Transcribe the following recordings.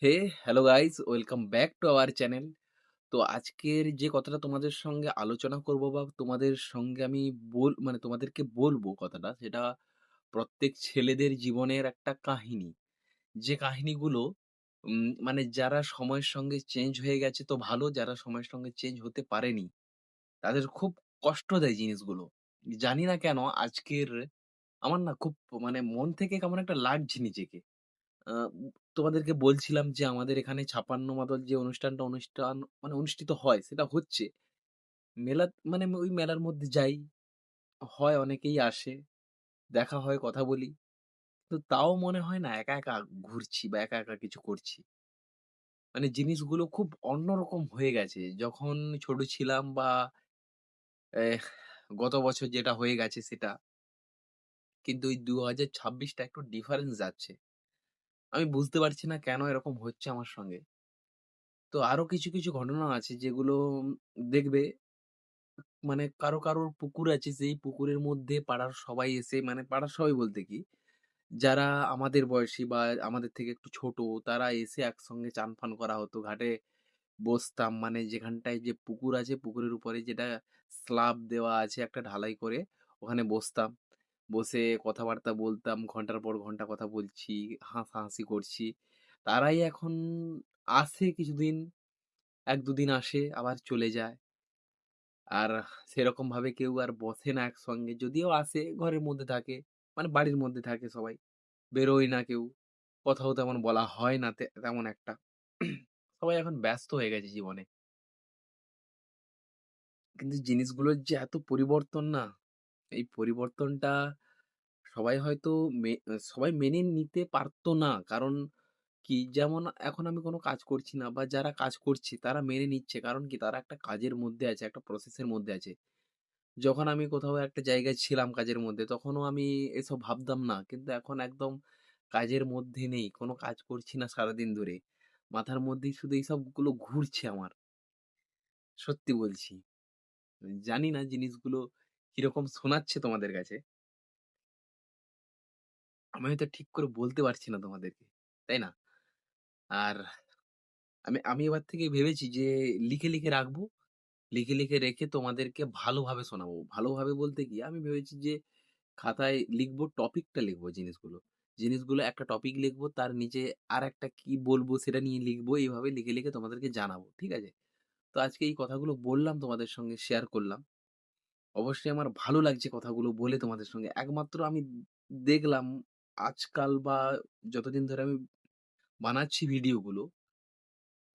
Hey, hello guys, welcome back to our channel. তো আজকের যে কথাটা তোমাদের সঙ্গে আলোচনা করব বা তোমাদের সঙ্গে আমি তোমাদেরকে বলবো কথাটা, সেটা প্রত্যেক ছেলেদের জীবনের একটা কাহিনী। যে কাহিনীগুলো যারা সময়ের সঙ্গে চেঞ্জ হয়ে গেছে তো ভালো, যারা সময়ের সঙ্গে চেঞ্জ হতে পারেনি, তাদের খুব কষ্ট দেয় জিনিসগুলো। জানি না কেন আজকের আমার না খুব মন থেকে কেমন একটা লাগছে নিজেকে। আ তোমাদেরকে বলছিলাম যে আমাদের এখানে ৫৬ মাদল যে অনুষ্ঠিত হয় সেটা হচ্ছে। মেলা ওই মেলার মধ্যে যাই, হয় অনেকেই আসে, দেখা হয়, কথা বলি। তো তাও মনে হয় না একা, একা ঘুরছি বা একা, একা কিছু করছি। জিনিসগুলো খুব অন্যরকম হয়ে গেছে। যখন ছোট ছিলাম বা এহ গত বছর যেটা হয়ে গেছে সেটা। কিন্তু এই ২০২৬ টা একটু ডিফারেন্স যাচ্ছে। আমি বুঝতে পারছি না কেন এরকম হচ্ছে আমার সঙ্গে। তো আরো কিছু, কিছু ঘটনা আছে যেগুলো দেখবে কারোর পুকুর আছে, সেই পুকুরের মধ্যে পাড়ার সবাই এসে পাড়ার সবাই বলতে কি, যারা আমাদের বয়সী বা আমাদের থেকে একটু ছোট, তারা এসে একসঙ্গে চান-ফান করা হতো। ঘাটে বসতাম, যেখানটায় যে পুকুর আছে, পুকুরের উপরে যেটা স্ল্যাব দেওয়া আছে একটা ঢালাই করে, ওখানে বসতাম। বসে কথাবার্তা বলতাম। ঘন্টার পর ঘন্টা কথা বলছি, হাসাহাসি করছি। তারাই এখন আসে কিছুদিন, ১-২ দিন আসে, আবার চলে যায়। আর সেরকমভাবে কেউ আর বসে না একসঙ্গে। যদিও আসে, ঘরের মধ্যে থাকে। বাড়ির মধ্যে থাকে সবাই। বেরোয় না কেউ। কথাও তেমন বলা হয় না তেমন একটা। সবাই এখন ব্যস্ত হয়ে গেছে জীবনে। কিন্তু জিনিসগুলোর যে এত পরিবর্তন না, এই পরিবর্তনটা সবাই হয়তো সবাই মেনে নিতে পারত না। কারণ কি, যেমন এখন আমি কোন কাজ করছি না বা যারা কাজ করছে তারা মেনে নিচ্ছে। কারণ কি, তারা একটা কাজের মধ্যে আছে, একটা প্রসেস এর মধ্যে আছে। যখন আমি কোথাও একটা জায়গায় ছিলাম কাজের মধ্যে, তখনও আমি এসব ভাবতাম না। কিন্তু এখন একদম কাজের মধ্যে নেই। কোন কাজ করছি না সারাদিন ধরে। মাথার মধ্যেই শুধু এইসবগুলো ঘুরছে আমার। সত্যি বলছি। জানি না জিনিসগুলো কিরকম শোনাচ্ছে তোমাদের কাছে। আমি হয়তো ঠিক করে বলতে পারছি না তোমাদেরকে। তাই না? আর আমি আমি এবার থেকে ভেবেছি যে লিখে, লিখে রাখবো। লিখে, লিখে রেখে তোমাদেরকে ভালোভাবে শোনাবো। ভালোভাবে বলতে কি, আমি ভেবেছি যে খাতায় লিখবো, টপিকটা লিখবো জিনিসগুলো। জিনিসগুলো একটা টপিক লিখবো, তার নিচে আরেকটা কি বলবো সেটা নিয়ে লিখবো। এইভাবে লিখে, লিখে তোমাদেরকে জানাবো। ঠিক আছে? তো আজকে এই কথাগুলো বললাম, তোমাদের সঙ্গে শেয়ার করলাম। অবশ্যই আমার ভালো লাগছে কথাগুলো বলে তোমাদের সঙ্গে। একমাত্র আমি দেখলাম আজকাল বা যতদিন ধরে আমি বানাচ্ছি ভিডিওগুলো,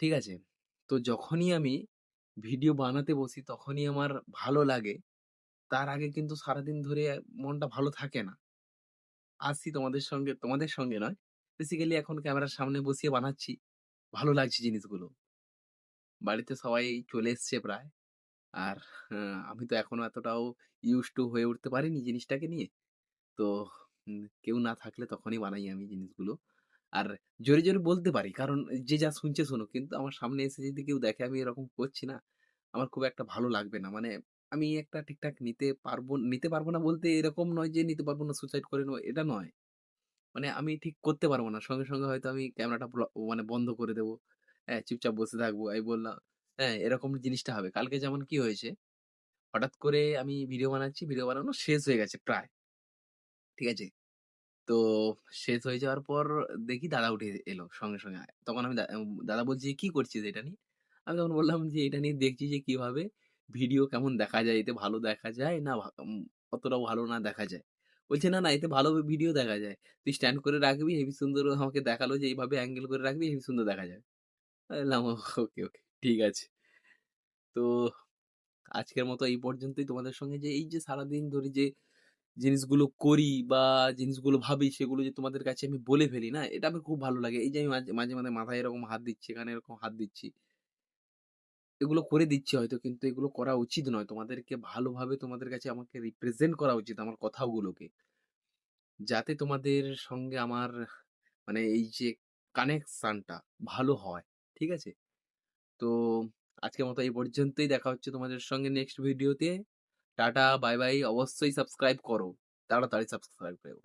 ঠিক আছে? তো যখনই আমি ভিডিও বানাতে বসি তখনই আমার ভালো লাগে। তার আগে কিন্তু সারাদিন ধরে মনটা ভালো থাকে না। আসছি তোমাদের সঙ্গে নয়। বেসিক্যালি এখন ক্যামেরার সামনে বসিয়ে বানাচ্ছি। ভালো লাগছে জিনিসগুলো। বাড়িতে সবাই চলে এসছে প্রায়। আর আমি তো এখনো এতটাও used to হয়ে উঠতে পারিনি জিনিসটাকে নিয়ে। তো কেউ না থাকলে তখনই বানাই আমি জিনিসগুলো। আর জোরে, জোরে বলতে পারি। কারণ যে যা শুনছে শুনুক। কিন্তু আমার সামনে এসে যদি কেউ দেখে আমি এরকম করছি না, আমার খুব একটা ভালো লাগবে না। আমি একটা ঠিকঠাক নিতে পারবো না বলতে এরকম নয় যে নিতে পারবো না, সুসাইড করে নেবো, এটা নয়। আমি ঠিক করতে পারব না। সঙ্গে, সঙ্গে হয়তো আমি ক্যামেরাটা বন্ধ করে দেব। হ্যাঁ, চুপচাপ বসে থাকবো। আমি বললাম, হ্যাঁ, এরকম জিনিসটা হবে। কালকে যেমন কি হয়েছে, হঠাৎ করে আমি ভিডিও বানাচ্ছি, ভিডিও বানানো শেষ হয়ে গেছে প্রায়। ঠিক আছে? তো শেষ হয়ে যাওয়ার পর দেখি দাদা উঠে এলো সঙ্গে, সঙ্গে। তখন আমি দাদা বলছে, "কি করছিস এটা নিয়ে?" আমি তখন বললাম যে, "এটা নিয়ে দেখছি যে কিভাবে ভিডিও কেমন দেখা যায়, এতে ভালো দেখা যায় না অতটাও ভালো না দেখা যায়।" বলছে, "না, না, এতে ভালো ভিডিও দেখা যায়। তুই স্ট্যান্ড করে রাখবি, হেবি সুন্দর।" আমাকে দেখালো যে এইভাবে অ্যাঙ্গেল করে রাখবি, হেবি সুন্দর দেখা যাবে। আমি বললাম, "ওকে, ওকে, ঠিক আছে।" তো আজকের মতো এই পর্যন্তই। তোমাদের সঙ্গে যে এই যে সারাদিন ধরে যে জিনিসগুলো করি বা জিনিসগুলো ভাবি, সেগুলো যে তোমাদের কাছে আমি বলে ফেলি না, এটা আমার খুব ভালো লাগে। এই যে আমি মাঝে, মাঝে মাথায় এরকম হাত দিচ্ছি, এখানে এরকম হাত দিচ্ছি। এগুলো করে দিচ্ছি হয়তো, কিন্তু এগুলো করা উচিত নয়। তোমাদেরকে ভালোভাবে তোমাদের কাছে আমাকে রিপ্রেজেন্ট করা উচিত আমার কথাগুলোকে। যাতে তোমাদের সঙ্গে আমার এই যে কানেকশনটা ভালো হয়। ঠিক আছে? তো আজকের মতো এই পর্যন্তই। দেখা হচ্ছে তোমাদের সঙ্গে নেক্সট ভিডিওতে। Tata, bye, bye. অবশ্যই সাবস্ক্রাইব করো। তাড়াতাড়ি সাবস্ক্রাইব করো।